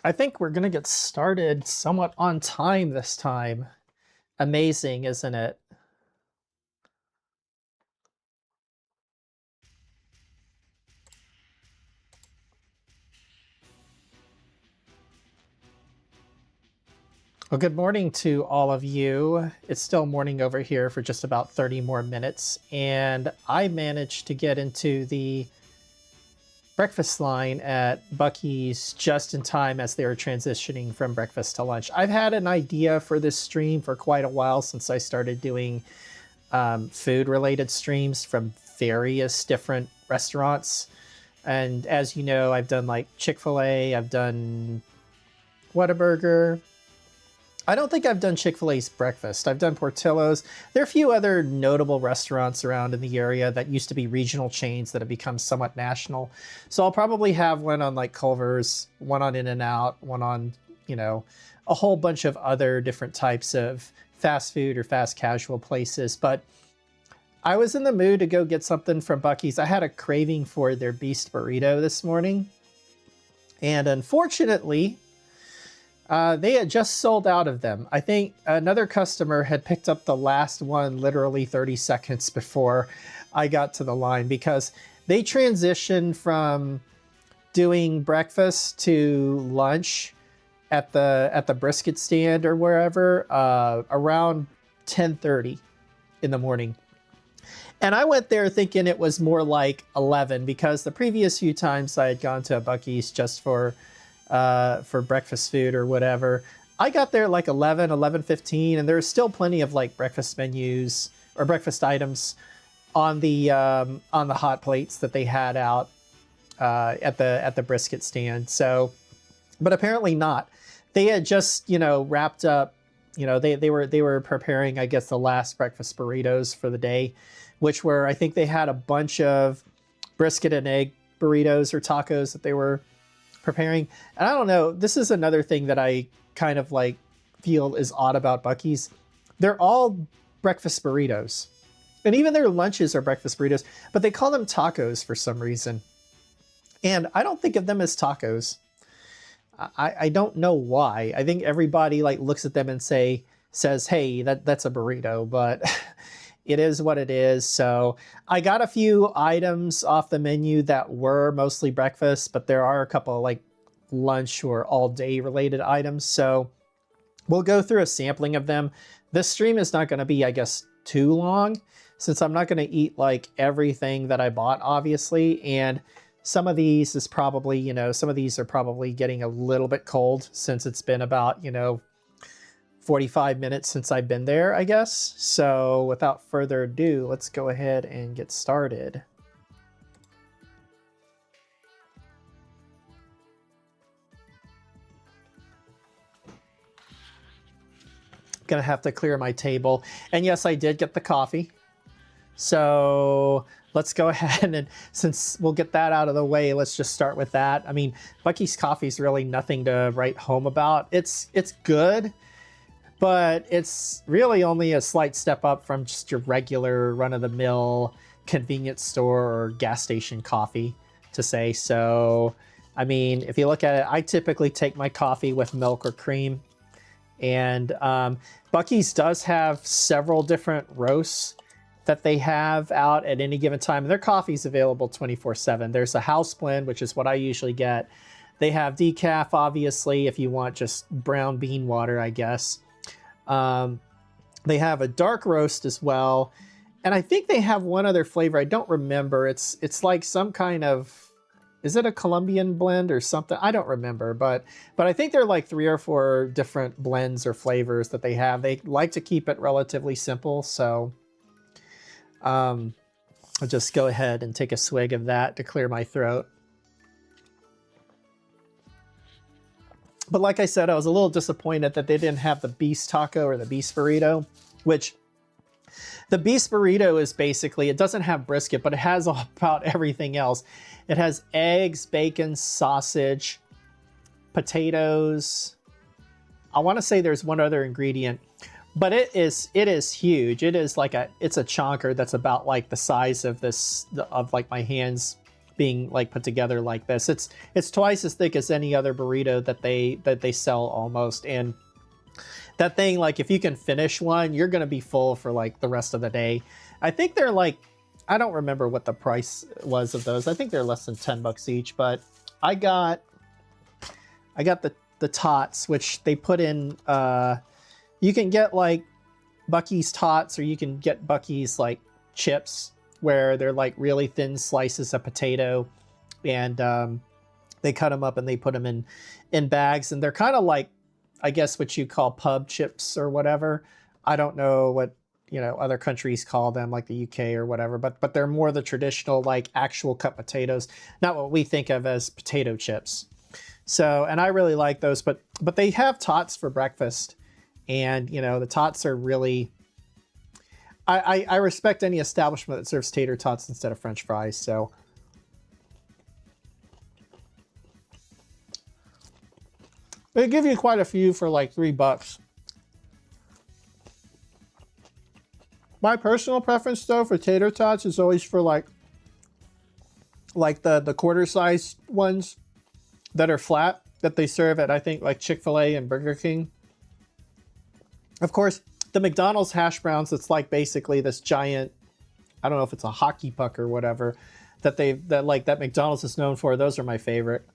I think we're going to get started somewhat on time this time. Amazing, isn't it? Well, good morning to all of you. It's still morning over here for just about 30 more minutes, and I managed to get into the breakfast line at Buc-ee's just in time as they were transitioning from breakfast to lunch. I've had an idea for this stream for quite a while since I started doing food-related streams from various different restaurants. And as you know, I've done like Chick-fil-A, I've done Whataburger. I don't think I've done Chick-fil-A's breakfast. I've done Portillo's. There are a few other notable restaurants around in the area that used to be regional chains that have become somewhat national. So I'll probably have one on like Culver's, one on In-N-Out, one on, you know, a whole bunch of other different types of fast food or fast casual places. But I was in the mood to go get something from Buc-ee's. I had a craving for their Beast Burrito this morning. And unfortunately, they had just sold out of them. I think another customer had picked up the last one literally 30 seconds before I got to the line, because they transitioned from doing breakfast to lunch at the brisket stand or wherever around 10:30 in the morning. And I went there thinking it was more like 11, because the previous few times I had gone to a Buc-ee's just for breakfast food or whatever, I got there like 11:15, and there was still plenty of like breakfast menus or breakfast items on the hot plates that they had out at the brisket stand. So, but apparently not. They had just, you know, wrapped up. You know, they were preparing, I guess, the last breakfast burritos for the day, which were, I think they had a bunch of brisket and egg burritos or tacos that they were preparing. And I don't know, this is another thing that I kind of like feel is odd about Buc-ee's. They're all breakfast burritos, and even their lunches are breakfast burritos, but they call them tacos for some reason. And I don't think of them as tacos. I don't know why. I think everybody like looks at them and says, hey, that's a burrito, but it is what it is. So I got a few items off the menu that were mostly breakfast, but there are a couple of like lunch or all day related items. So we'll go through a sampling of them. This stream is not going to be, I guess, too long, since I'm not going to eat like everything that I bought, obviously. And some of these is probably, you know, some of these are probably getting a little bit cold since it's been about, you know, 45 minutes since I've been there, I guess. So without further ado, let's go ahead and get started. Gonna have to clear my table. And yes, I did get the coffee. So let's go ahead, and since we'll get that out of the way, let's just start with that. I mean, Buc-ee's coffee is really nothing to write home about. It's good, but it's really only a slight step up from just your regular run-of-the-mill convenience store or gas station coffee, to say. So, I mean, if you look at it, I typically take my coffee with milk or cream. And Buc-ee's does have several different roasts that they have out at any given time. Their coffee is available 24/7. There's a house blend, which is what I usually get. They have decaf, obviously, if you want just brown bean water, I guess. They have a dark roast as well. And I think they have one other flavor. I don't remember. It's like some kind of, is it a Colombian blend or something? I don't remember, but I think there are like 3 or 4 different blends or flavors that they have. They like to keep it relatively simple. So I'll just go ahead and take a swig of that to clear my throat. But like I said, I was a little disappointed that they didn't have the Beast Taco or the Beast Burrito, which the Beast Burrito is basically, it doesn't have brisket, but it has about everything else. It has eggs, bacon, sausage, potatoes. I want to say there's one other ingredient, but it is huge. It is like it's a chonker that's about like the size of like my hands being like put together like this. It's twice as thick as any other burrito that they sell almost. And that thing, like if you can finish one, you're gonna be full for like the rest of the day. I think they're like, I don't remember what the price was of those. I think they're less than 10 bucks each, but I got the tots, which they put in, you can get like Buc-ee's tots, or you can get Buc-ee's like chips, where they're like really thin slices of potato, and they cut them up and they put them in bags, and they're kind of like, I guess what you call pub chips or whatever. I don't know what, you know, other countries call them, like the UK or whatever, but they're more the traditional, like actual cut potatoes, not what we think of as potato chips. So, and I really like those, but they have tots for breakfast, and you know, the tots are really, I respect any establishment that serves tater tots instead of French fries. So they give you quite a few for like $3. My personal preference though for tater tots is always for like the quarter size ones that are flat, that they serve at, I think, like Chick-fil-A and Burger King. Of course, the McDonald's hash browns, it's like basically this giant, I don't know if it's a hockey puck or whatever, that McDonald's is known for. Those are my favorite.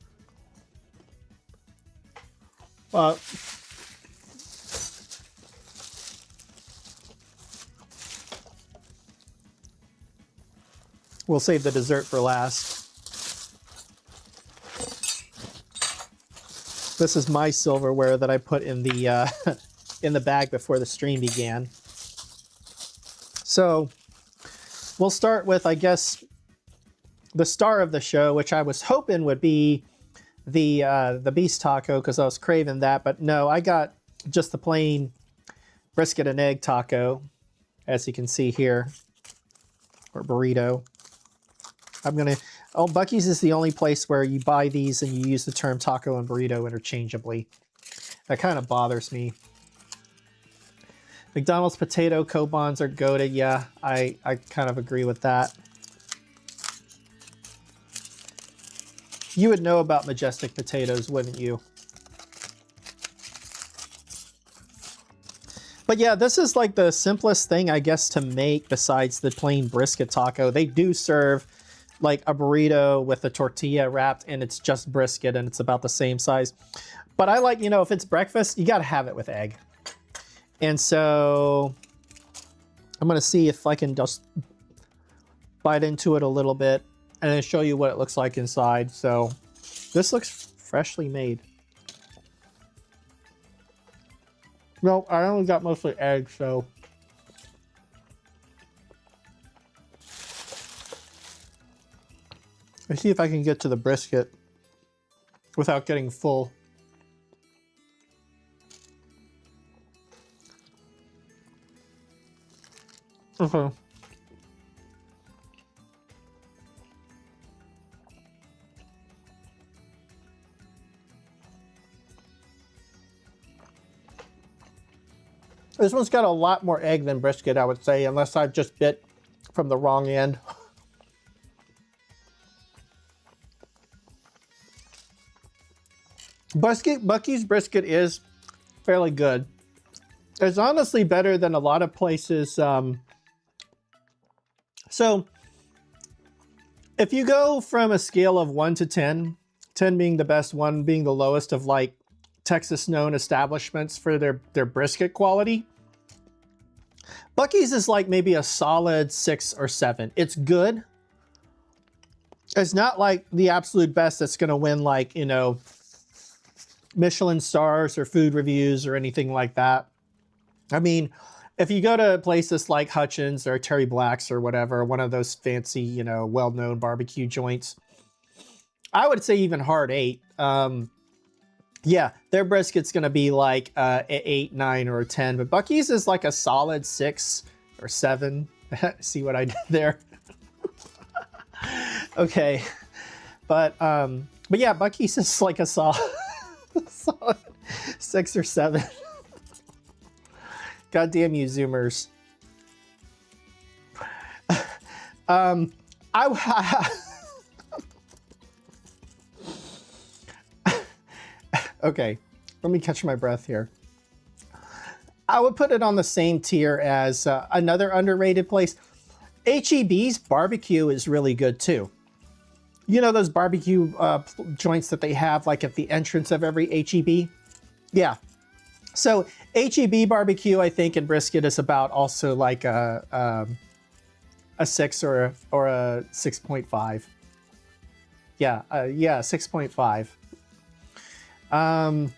We'll save the dessert for last. This is my silverware that I put in the in the bag before the stream began. So we'll start with, I guess, the star of the show, which I was hoping would be the beast taco, because I was craving that, but no, I got just the plain brisket and egg taco, as you can see here, or burrito. Buc-ee's is the only place where you buy these and you use the term taco and burrito interchangeably. That kind of bothers me. McDonald's potato Cobons are goated. Yeah, I kind of agree with that. You would know about Majestic potatoes, wouldn't you? But yeah, this is like the simplest thing, I guess, to make besides the plain brisket taco. They do serve like a burrito with a tortilla wrapped, and it's just brisket, and it's about the same size. But I like, you know, if it's breakfast, you got to have it with egg. And so I'm going to see if I can just bite into it a little bit and then show you what it looks like inside. So this looks freshly made. No, I only got mostly eggs, so. Let's see if I can get to the brisket without getting full. Okay. This one's got a lot more egg than brisket, I would say, unless I've just bit from the wrong end. Buc-ee's brisket is fairly good. It's honestly better than a lot of places. So if you go from a scale of 1 to 10, 10 being the best, 1 being the lowest of like Texas known establishments for their brisket quality, Buc-ee's is like maybe a solid 6 or 7. It's good. It's not like the absolute best that's going to win, like, you know, Michelin stars or food reviews or anything like that. I mean, if you go to places like Hutchins or Terry Black's or whatever, one of those fancy, you know, well-known barbecue joints, I would say even Hard 8. Yeah, their brisket's going to be like 8, 9, or 10, but Buc-ee's is like a solid 6 or 7. See what I did there? Okay, but yeah, Buc-ee's is like a solid 6 or 7. Goddamn you, Zoomers. Okay, let me catch my breath here. I would put it on the same tier as another underrated place. H-E-B's barbecue is really good too. You know those barbecue joints that they have like at the entrance of every H-E-B? Yeah. So H-E-B barbecue, I think, and brisket is about also like a 6 or a 6.5. Yeah, 6.5.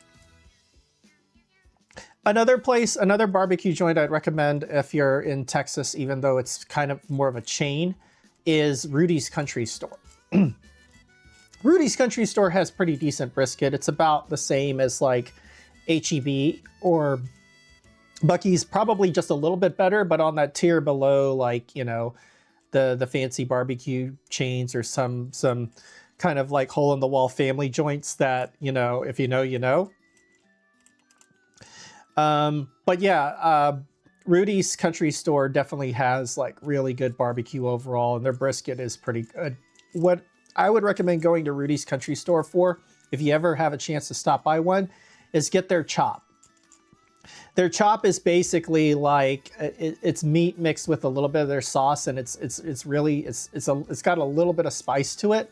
Another barbecue joint I'd recommend if you're in Texas, even though it's kind of more of a chain, is Rudy's Country Store. Rudy's Country Store has pretty decent brisket. It's about the same as like H-E-B or Buc-ee's, probably just a little bit better, but on that tier below, like, you know, the fancy barbecue chains or some kind of like hole in the wall family joints that, you know, if you know, you know. But yeah, Rudy's Country Store definitely has like really good barbecue overall, and their brisket is pretty good. What I would recommend going to Rudy's Country Store for, if you ever have a chance to stop by one, is get their chop. Their chop is basically like it's meat mixed with a little bit of their sauce, and it's got a little bit of spice to it,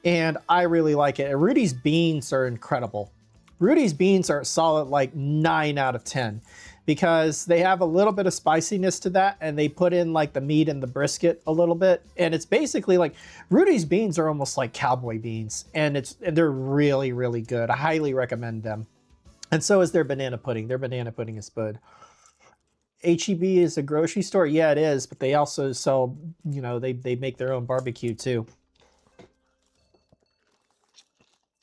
and I really like it. And Rudy's beans are incredible. Rudy's beans are a solid like 9 out of 10 because they have a little bit of spiciness to that, and they put in like the meat and the brisket a little bit, and it's basically like Rudy's beans are almost like cowboy beans, and they're really, really good. I highly recommend them. And so is their banana pudding. Their banana pudding is good. H-E-B is a grocery store. Yeah, it is, but they also sell, you know, they make their own barbecue too.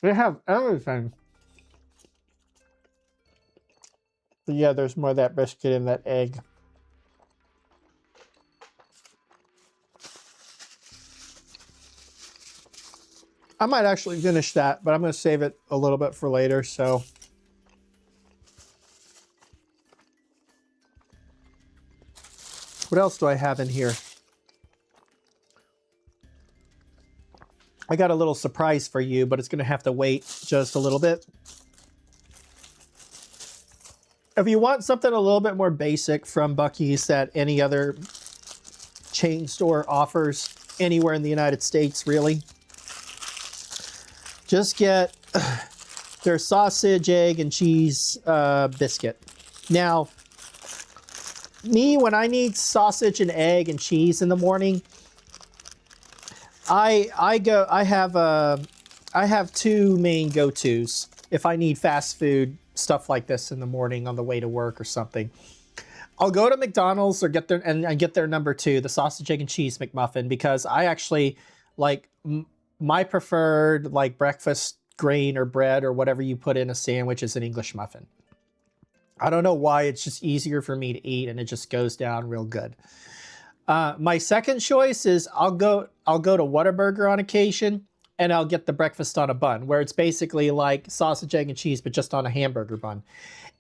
They have everything. But yeah, there's more of that brisket and that egg. I might actually finish that, but I'm going to save it a little bit for later, so. What else do I have in here? I got a little surprise for you, but it's going to have to wait just a little bit. If you want something a little bit more basic from Buc-ee's that any other chain store offers anywhere in the United States, really, just get their sausage, egg, and cheese biscuit. Now, me, when I need sausage and egg and cheese in the morning, I have two main go-tos if I need fast food stuff like this in the morning on the way to work or something. I'll go to McDonald's or get their number 2, the sausage, egg, and cheese McMuffin, because I actually like my preferred like breakfast grain or bread or whatever you put in a sandwich is an English muffin. I don't know why, it's just easier for me to eat and it just goes down real good. My second choice is I'll go to Whataburger on occasion, and I'll get the breakfast on a bun, where it's basically like sausage, egg, and cheese, but just on a hamburger bun.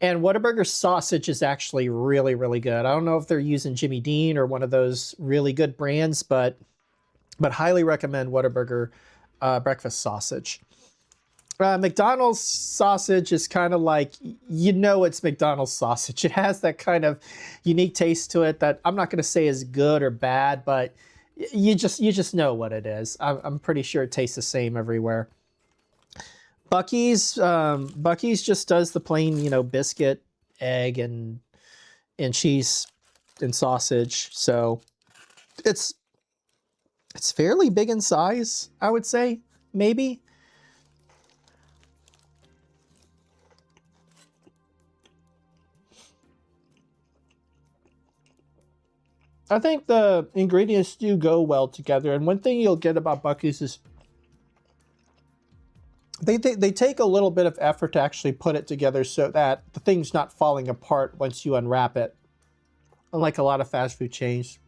And Whataburger sausage is actually really, really good. I don't know if they're using Jimmy Dean or one of those really good brands, but highly recommend Whataburger breakfast sausage. McDonald's sausage is kind of like, you know, it's McDonald's sausage. It has that kind of unique taste to it that I'm not going to say is good or bad, but you just know what it is. I'm pretty sure it tastes the same everywhere. Buc-ee's just does the plain, you know, biscuit, egg, and cheese and sausage. So it's fairly big in size, I would say, maybe. I think the ingredients do go well together. And one thing you'll get about Buc-ee's is they take a little bit of effort to actually put it together so that the thing's not falling apart once you unwrap it, unlike a lot of fast food chains.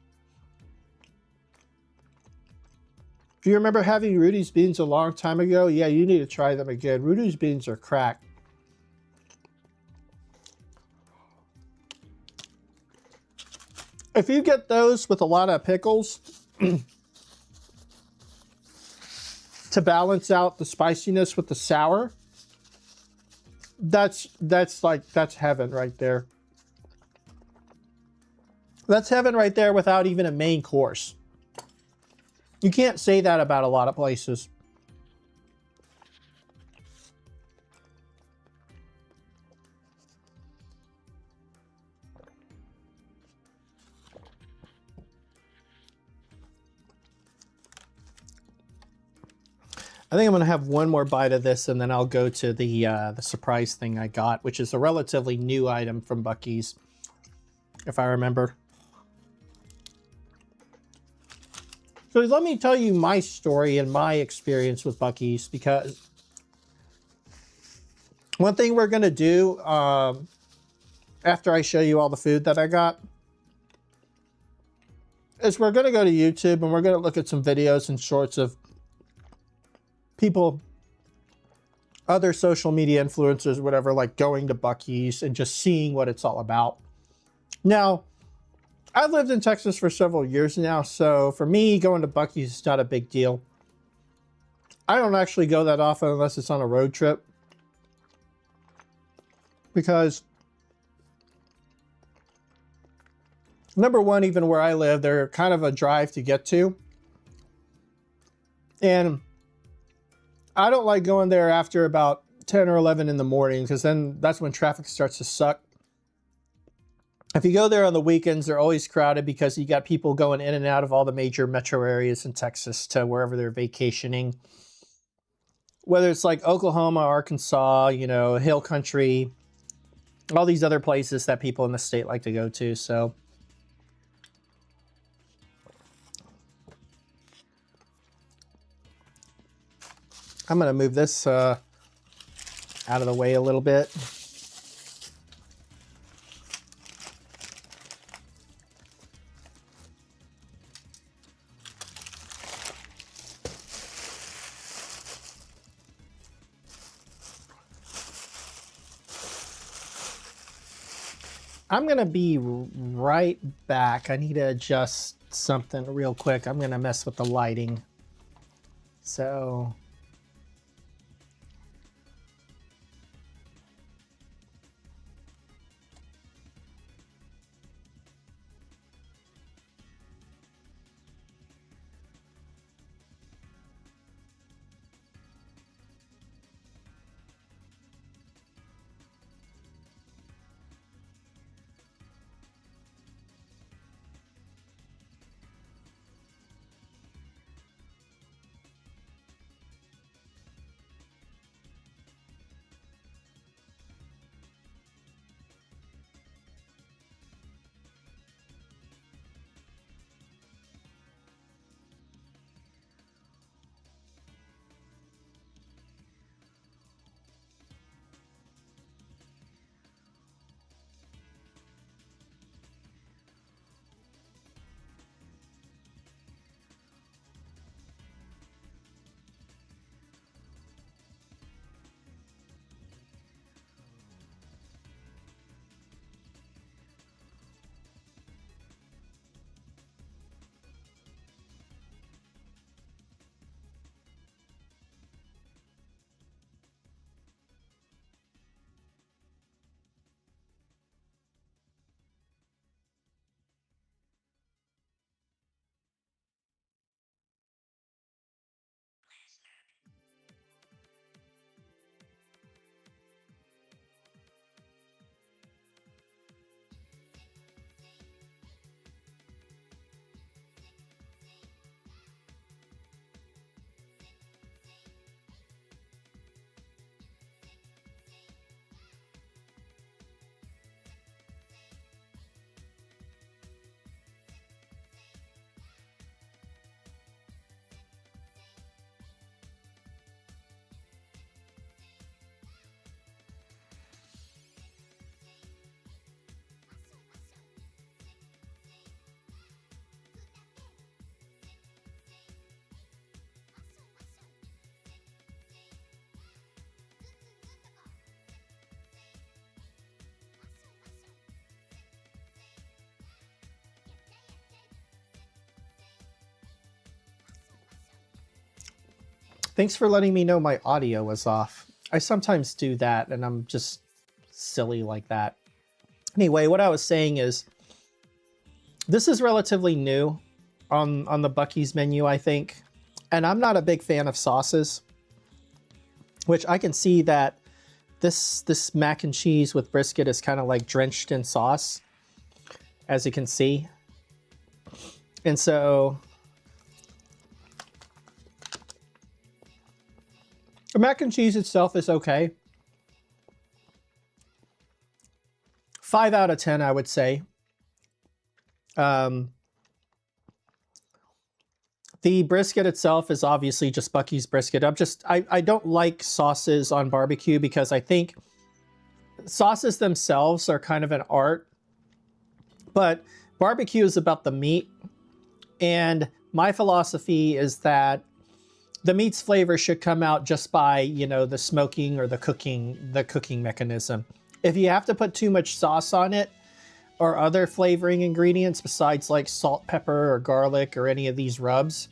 If you remember having Rudy's beans a long time ago, yeah, you need to try them again. Rudy's beans are crack. If you get those with a lot of pickles to balance out the spiciness with the sour, That's heaven right there. That's heaven right there without even a main course. You can't say that about a lot of places. I think I'm going to have one more bite of this, and then I'll go to the surprise thing I got, which is a relatively new item from Buc-ee's, if I remember. So let me tell you my story and my experience with Buc-ee's, because one thing we're going to do after I show you all the food that I got is we're going to go to YouTube and we're going to look at some videos and shorts of people, other social media influencers, whatever, like going to Buc-ee's and just seeing what it's all about. Now, I've lived in Texas for several years now, so for me, going to Buc-ee's is not a big deal. I don't actually go that often unless it's on a road trip, because number one, even where I live, they're kind of a drive to get to. And I don't like going there after about 10 or 11 in the morning, because then that's when traffic starts to suck. If you go there on the weekends, they're always crowded because you got people going in and out of all the major metro areas in Texas to wherever they're vacationing. Whether it's like Oklahoma, Arkansas, you know, Hill Country, all these other places that people in the state like to go to. So I'm going to move this out of the way a little bit. I'm going to be right back. I need to adjust something real quick. I'm going to mess with the lighting. So thanks for letting me know my audio was off. I sometimes do that, and I'm just silly like that. Anyway, what I was saying is, this is relatively new on the Buc-ee's menu, I think. And I'm not a big fan of sauces, which I can see that this mac and cheese with brisket is kind of like drenched in sauce, as you can see. And so the mac and cheese itself is okay. 5 out of 10, I would say. The brisket itself is obviously just Buc-ee's brisket. I don't like sauces on barbecue because I think sauces themselves are kind of an art, but barbecue is about the meat. And my philosophy is that the meat's flavor should come out just by, you know, the smoking or the cooking mechanism. If you have to put too much sauce on it, or other flavoring ingredients besides like salt, pepper, or garlic, or any of these rubs,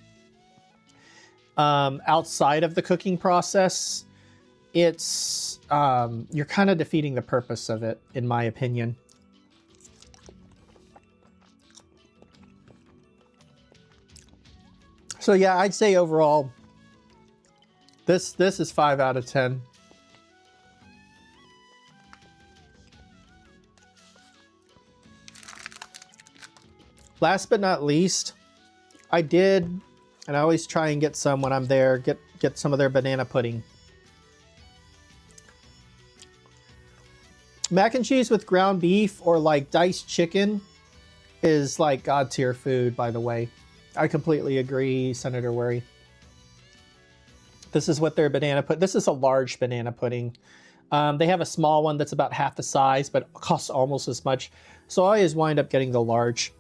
outside of the cooking process, it's you're kind of defeating the purpose of it, in my opinion. So yeah, I'd say overall, this is 5 out of 10. Last but not least, I did, and I always try and get some when I'm there, get some of their banana pudding. Mac and cheese with ground beef or like diced chicken is like God tier food, by the way. I completely agree, Senator Worry. This is what their banana pudding, this is a large banana pudding. They have a small one that's about half the size, but costs almost as much. So I always wind up getting the large.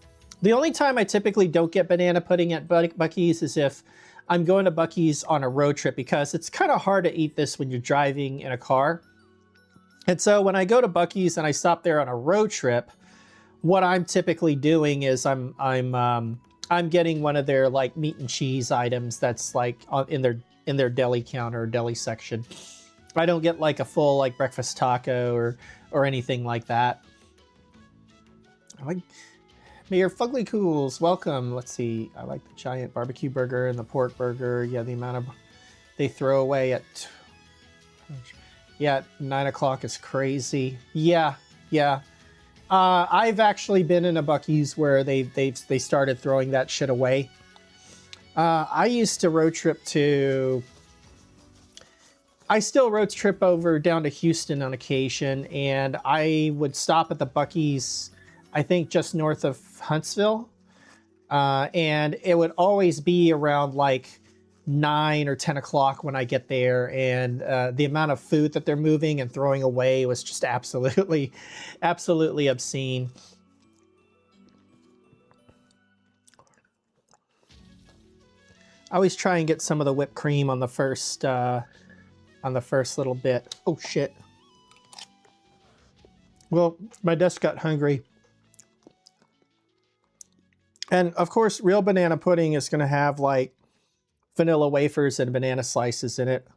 The only time I typically don't get banana pudding at Buc-ee's is if I'm going to Buc-ee's on a road trip, because it's kind of hard to eat this when you're driving in a car. And so when I go to Buc-ee's and I stop there on a road trip, what I'm typically doing is I'm getting one of their like meat and cheese items that's like in their deli counter or deli section. I don't get like a full like breakfast taco or anything like that. Mayor Fugly Cools, welcome. Let's see. I like the giant barbecue burger and the pork burger. Yeah, the amount of they throw away at 9 o'clock is crazy. Yeah. I've actually been in a Buc-ee's where they started throwing that shit away. I used to road trip to. I still road trip over down to Houston on occasion, and I would stop at the Buc-ee's, I think just north of Huntsville, and it would always be around like 9 or 10 o'clock when I get there, and the amount of food that they're moving and throwing away was just absolutely obscene. I always try and get some of the whipped cream on the first little bit. Oh shit. Well, my desk got hungry. And of course, real banana pudding is going to have like vanilla wafers and banana slices in it.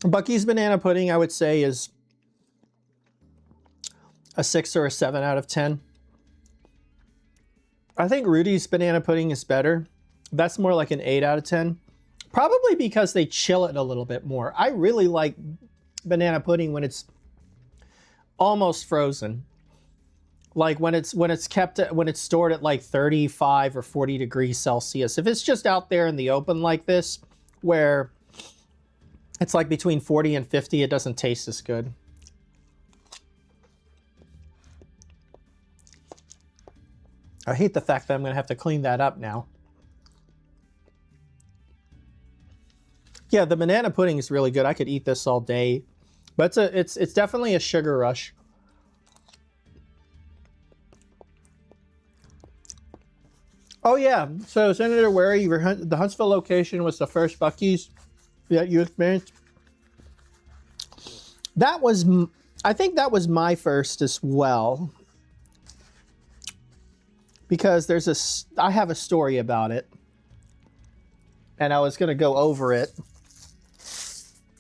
Buc-ee's banana pudding, I would say, is a 6 or a 7 out of 10. I think Rudy's banana pudding is better. That's more like an 8 out of 10. Probably because they chill it a little bit more. I really like banana pudding when it's almost frozen. Like when it's stored at like 35 or 40 degrees Celsius. If it's just out there in the open like this, where it's like between 40 and 50, it doesn't taste as good. I hate the fact that I'm going to have to clean that up now. Yeah, the banana pudding is really good. I could eat this all day. But it's definitely a sugar rush. Oh yeah, so Senator Wary, the Huntsville location was the first Buc-ee's that you experienced? That was, I think that was my first as well. because I have a story about it, and I was going to go over it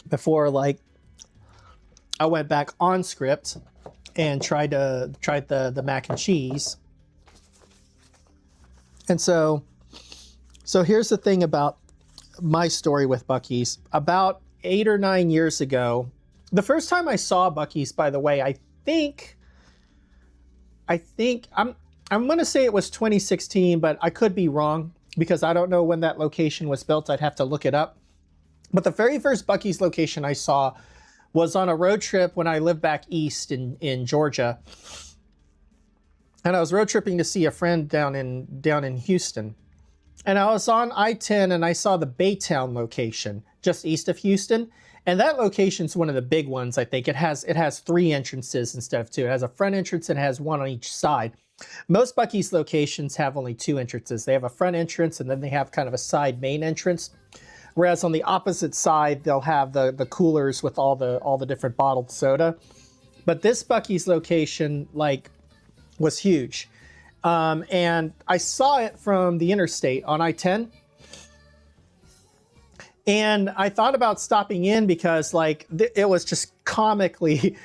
before like I went back on script and tried the mac and cheese. And so here's the thing about my story with Buc-ee's. About 8 or 9 years ago, the first time I saw Buc-ee's, by the way, I think I'm going to say it was 2016, but I could be wrong because I don't know when that location was built. I'd have to look it up. But the very first Buc-ee's location I saw was on a road trip when I lived back east in Georgia. And I was road tripping to see a friend down in Houston. And I was on I-10 and I saw the Baytown location just east of Houston. And that location's one of the big ones, I think. It has 3 entrances instead of 2. It has a front entrance and it has one on each side. Most Buc-ee's locations have only 2 entrances. They have a front entrance and then they have kind of a side main entrance. Whereas on the opposite side, they'll have the coolers with all the different bottled soda. But this Buc-ee's location, like, was huge. And I saw it from the interstate on I-10. And I thought about stopping in because like it was just comically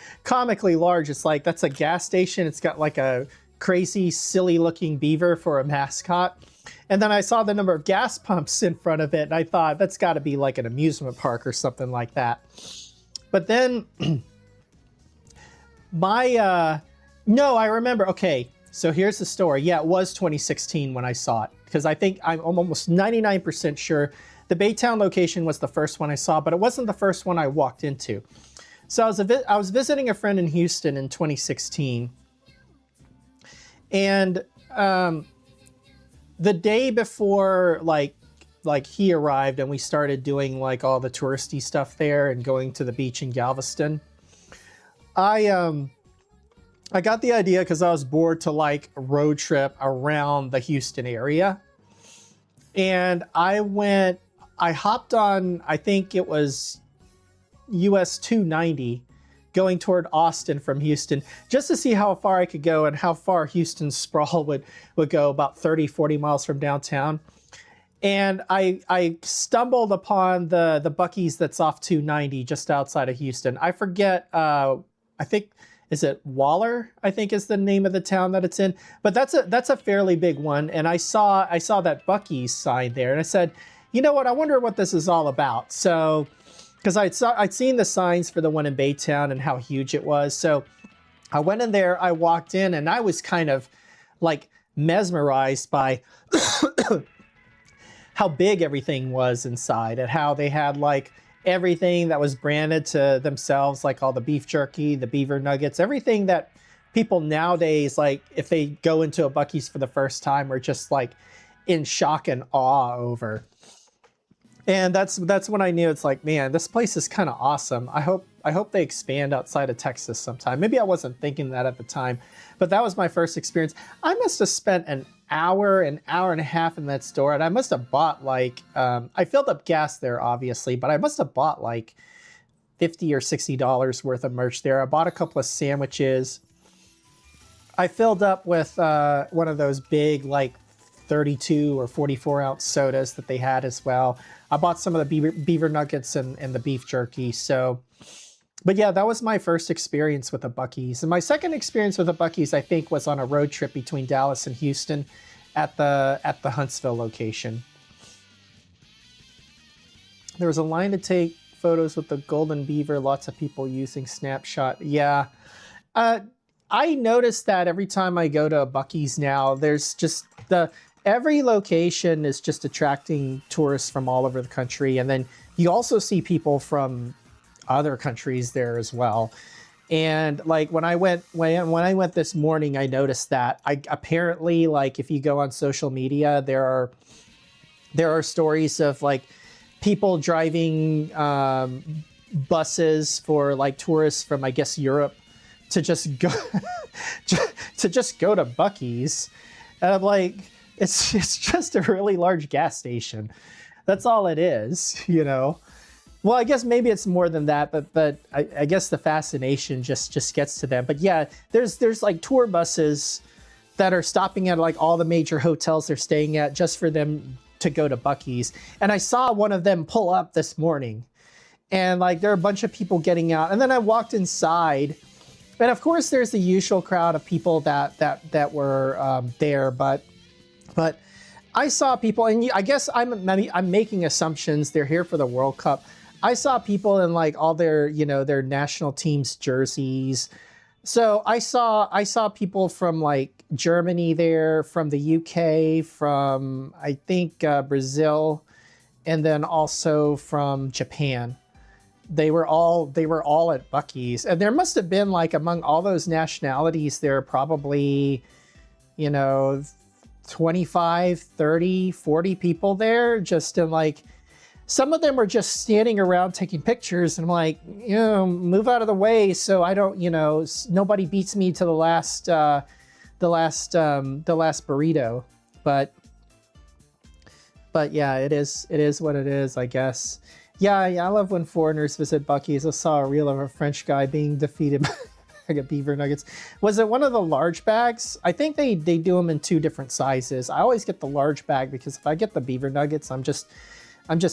large. It's like, that's a gas station. It's got like a crazy, silly looking beaver for a mascot. And then I saw the number of gas pumps in front of it. And I thought that's got to be like an amusement park or something like that. But then no, I remember. Okay, so here's the story. Yeah, it was 2016 when I saw it, because I think I'm almost 99% sure the Baytown location was the first one I saw, but it wasn't the first one I walked into. So I was visiting a friend in Houston in 2016, and the day before like he arrived and we started doing like all the touristy stuff there and going to the beach in Galveston, I got the idea because I was bored to like road trip around the Houston area. And I hopped on, I think it was US 290 going toward Austin from Houston, just to see how far I could go and how far Houston's sprawl would go, about 30, 40 miles from downtown. And I stumbled upon the Buc-ee's that's off 290 just outside of Houston. I forget, I think, is it Waller, I think is the name of the town that it's in. But that's a fairly big one. And I saw that Buc-ee's sign there and I said, you know what, I wonder what this is all about. So, because I'd seen the signs for the one in Baytown and how huge it was. So I went in there, I walked in, and I was kind of like mesmerized by how big everything was inside and how they had like everything that was branded to themselves, like all the beef jerky, the beaver nuggets, everything that people nowadays, like if they go into a Buc-ee's for the first time, are just like in shock and awe over. And that's when I knew, it's like, man, this place is kind of awesome. I hope they expand outside of Texas sometime. Maybe I wasn't thinking that at the time, but that was my first experience. I must have spent an hour and a half in that store, and I must have bought like, I filled up gas there, obviously, but I must have bought like $50 or $60 worth of merch there. I bought a couple of sandwiches. I filled up with one of those big like 32 or 44 ounce sodas that they had as well. I bought some of the beaver nuggets and the beef jerky. So, but yeah, that was my first experience with the Buc-ee's. And my second experience with the Buc-ee's, I think, was on a road trip between Dallas and Houston at the Huntsville location. There was a line to take photos with the golden beaver. Lots of people using Snapshot. Yeah. I noticed that every time I go to a Buc-ee's now, there's just every location is just attracting tourists from all over the country. And then you also see people from other countries there as well. And like when I went this morning, I noticed that apparently, like if you go on social media, there are stories of like people driving buses for like tourists from, I guess, Europe to just go to Buc-ee's. And I'm like, it's just a really large gas station. That's all it is, you know. Well, I guess maybe it's more than that, but I guess the fascination just gets to them. But yeah, there's like tour buses that are stopping at like all the major hotels they're staying at just for them to go to Buc-ee's. And I saw one of them pull up this morning, and like there are a bunch of people getting out. And then I walked inside, and of course there's the usual crowd of people that were there, but I saw people, and I guess I'm making assumptions. They're here for the World Cup. I saw people in like all their, their national teams jerseys. So I saw people from like Germany there, from the UK, from I think Brazil, and then also from Japan. They were all at Buc-ee's, and there must have been like among all those nationalities, there are probably, 25, 30, 40 people there, just in like, some of them were just standing around taking pictures, and I'm like, move out of the way so I don't, nobody beats me to the last burrito. But yeah, it is what it is, I guess. Yeah, I love when foreigners visit Buc-ee's. I saw a reel of a French guy being defeated by like beaver nuggets. Was it one of the large bags? I think they do them in 2 different sizes. I always get the large bag because if I get the beaver nuggets, I'm just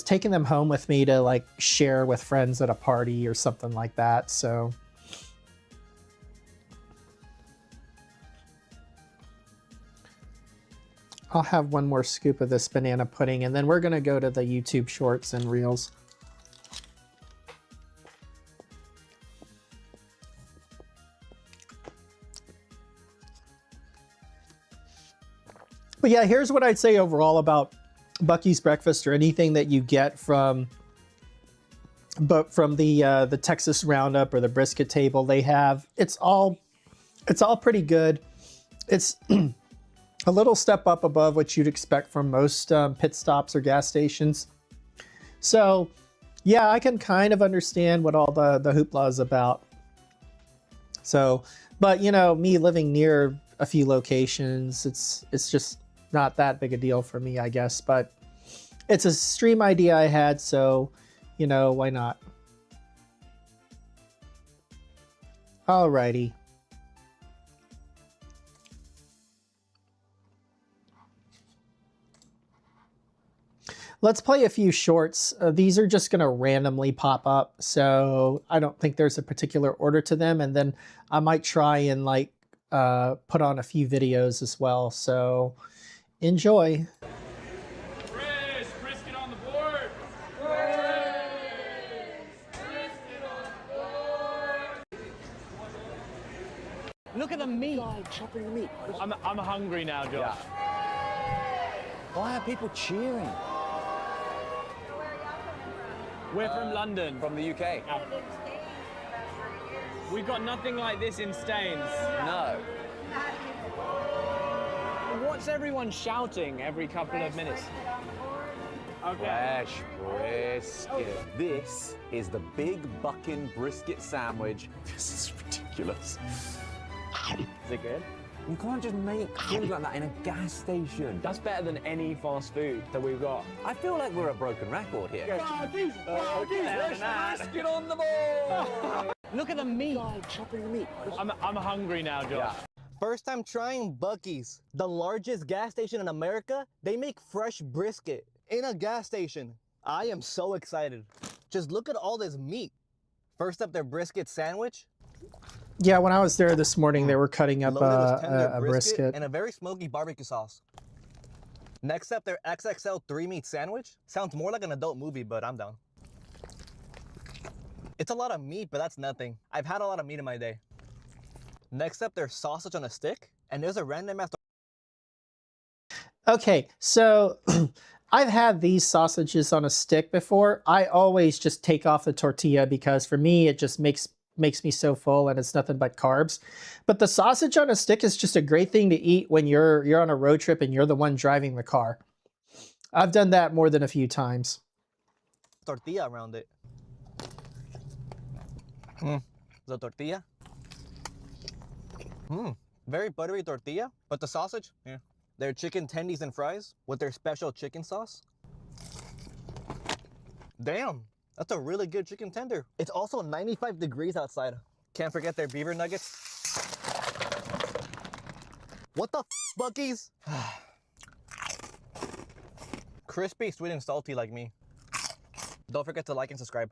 taking them home with me to like share with friends at a party or something like that. So I'll have one more scoop of this banana pudding, and then we're gonna go to the YouTube shorts and reels. But yeah, here's what I'd say overall about Buc-ee's breakfast, or anything that you get from the Texas Roundup or the brisket table they have. It's all pretty good. It's a little step up above what you'd expect from most pit stops or gas stations. So yeah, I can kind of understand what all the hoopla is about. So, but me living near a few locations, it's just not that big a deal for me, I guess. But it's a stream idea I had, so why not? Alrighty. Let's play a few shorts. These are just gonna randomly pop up, so I don't think there's a particular order to them, and then I might try and like put on a few videos as well, so enjoy. Brisket on the board. Brisket on the board. Look at the meat. Chopping the meat. I'm hungry now, Josh. Yeah. Why are people cheering? We're from London. From the UK? We've got nothing like this in Staines. No. What's everyone shouting every couple of minutes? Okay. Fresh brisket. This is the Big Buc-ee brisket sandwich. This is ridiculous. Is it good? You can't just make food like that in a gas station. That's better than any fast food that we've got. I feel like we're a broken record here. Brisket on the board. Look at the meat. Chopping the meat. I'm hungry now, Josh. Yeah. First time trying Buc-ee's, the largest gas station in America. They make fresh brisket in a gas station. I am so excited. Just look at all this meat. First up, their brisket sandwich. Yeah, when I was there this morning, they were cutting up a brisket. And a very smoky barbecue sauce. Next up, their XXL 3-meat sandwich. Sounds more like an adult movie, but I'm down. It's a lot of meat, but that's nothing. I've had a lot of meat in my day. Next up, there's sausage on a stick, and there's a random ass. Okay, so I've had these sausages on a stick before. I always just take off the tortilla because for me, it just makes me so full and it's nothing but carbs. But the sausage on a stick is just a great thing to eat when you're on a road trip and you're the one driving the car. I've done that more than a few times. Tortilla around it. The tortilla. Very buttery tortilla, but the sausage, yeah. Their chicken tendies and fries with their special chicken sauce. Damn, that's a really good chicken tender. It's also 95 degrees outside. Can't forget their beaver nuggets. What the Buc-ee's? Crispy, sweet, and salty like me. Don't forget to like and subscribe.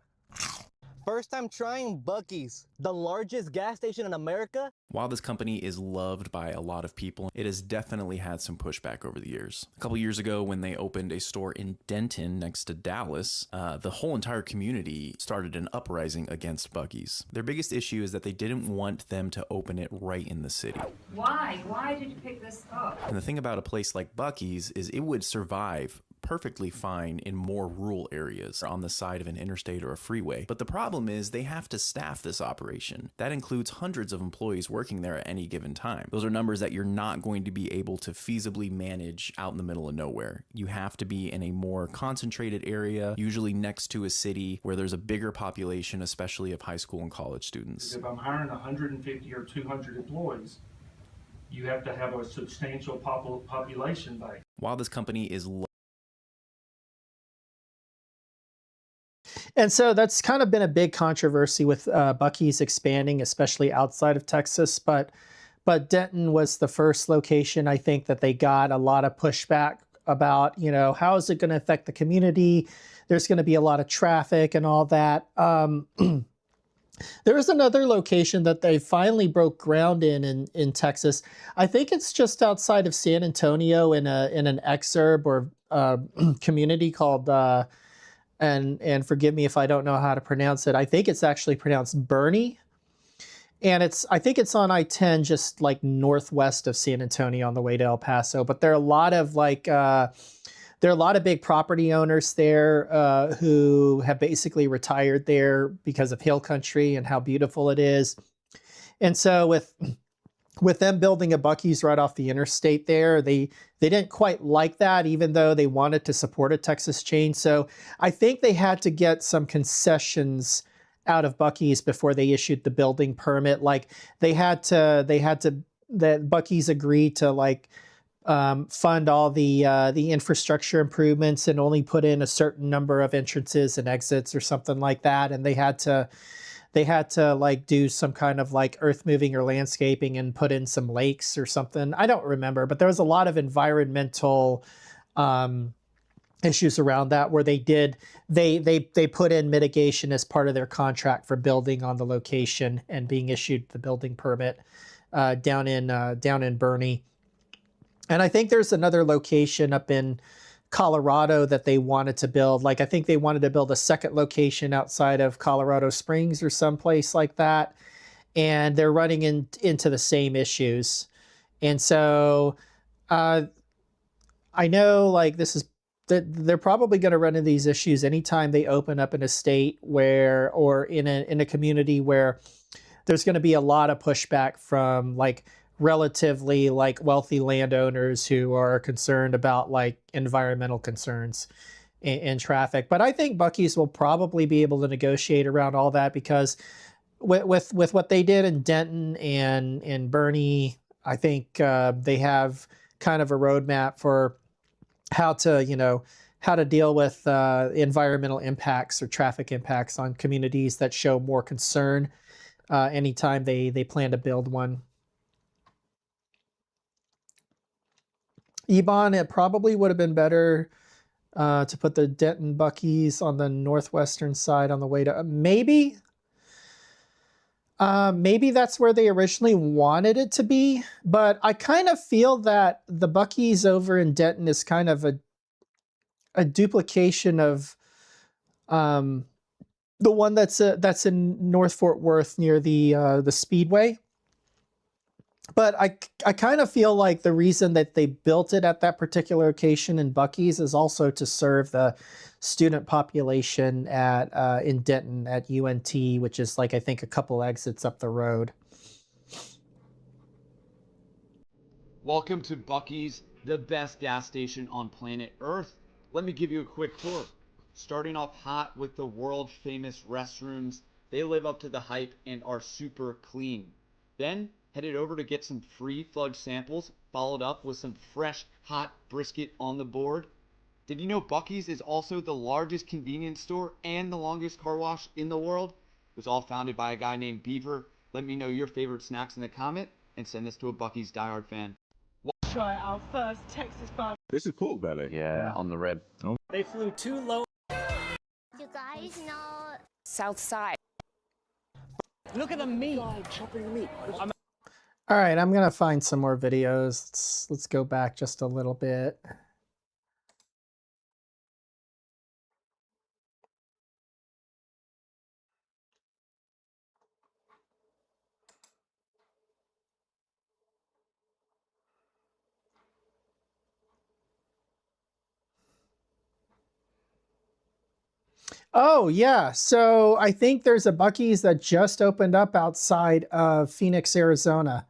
First time trying Buc-ee's, the largest gas station in America. While this company is loved by a lot of people, it has definitely had some pushback over the years. A couple years ago, when they opened a store in Denton next to Dallas, the whole entire community started an uprising against Buc-ee's. Their biggest issue is that they didn't want them to open it right in the city. Why? Why did you pick this up? And the thing about a place like Buc-ee's is it would survive perfectly fine in more rural areas on the side of an interstate or a freeway. But the problem is they have to staff this operation. That includes hundreds of employees working there at any given time. Those are numbers that you're not going to be able to feasibly manage out in the middle of nowhere. You have to be in a more concentrated area, usually next to a city where there's a bigger population, especially of high school and college students. If I'm hiring 150 or 200 employees, you have to have a substantial population base. While this company is And so that's kind of been a big controversy with Buc-ee's expanding, especially outside of Texas. But Denton was the first location, I think, that they got a lot of pushback about, you know, how is it going to affect the community? There's going to be a lot of traffic and all that. There is another location that they finally broke ground in Texas. I think it's just outside of San Antonio in an exurb or community called and forgive me if I don't know how to pronounce it. I think it's actually pronounced Bernie. And I think it's on I-10, just like northwest of San Antonio on the way to El Paso. But there are a lot of big property owners there who have basically retired there because of hill country and how beautiful it is. And so with them building a Buc-ee's right off the interstate there, they didn't quite like that, even though they wanted to support a Texas chain. So I think they had to get some concessions out of Buc-ee's before they issued the building permit. Like that Buc-ee's agreed to fund all the infrastructure improvements and only put in a certain number of entrances and exits or something like that. And they had to do some kind of earth moving or landscaping and put in some lakes or something. I don't remember, but there was a lot of environmental issues around that where they put in mitigation as part of their contract for building on the location and being issued the building permit down in Bernie. And I think there's another location up in Colorado that they wanted to build. I think they wanted to build a second location outside of Colorado Springs or someplace like that. And they're running into the in And so I know they're probably going to run into these issues anytime they open up in a state or in a community where there's going to be a lot of pushback from relatively wealthy landowners who are concerned about environmental concerns and traffic. But I think Buc-ee's will probably be able to negotiate around all that because with what they did in Denton and in Bernie, I think they have kind of a roadmap for how to deal with environmental impacts or traffic impacts on communities that show more concern anytime they plan to build one. Ebon, it probably would have been better to put the Denton Buc-ee's on the northwestern side on the way to maybe that's where they originally wanted it to be, but I kind of feel that the Buc-ee's over in Denton is kind of a duplication of the one that's in North Fort Worth near the Speedway. But I kind of feel like the reason that they built it at that particular location in Buc-ee's is also to serve the student population in Denton at UNT, which is I think a couple exits up the road. Welcome to Buc-ee's, the best gas station on planet Earth. Let me give you a quick tour. Starting off hot with the world famous restrooms. They live up to the hype and are super clean. Then headed over to get some free fudge samples, followed up with some fresh, hot brisket on the board. Did you know Buc-ee's is also the largest convenience store and the longest car wash in the world? It was all founded by a guy named Beaver. Let me know your favorite snacks in the comment and send this to a Buc-ee's diehard fan. try our first Texas barbecue. This is pork belly. Yeah, on the rib. They flew too low. You guys know South Side. Look at the meat. Chopping the meat. All right, I'm gonna find some more videos. Let's go back just a little bit. Oh, yeah. So I think there's a Buc-ee's that just opened up outside of Phoenix, Arizona.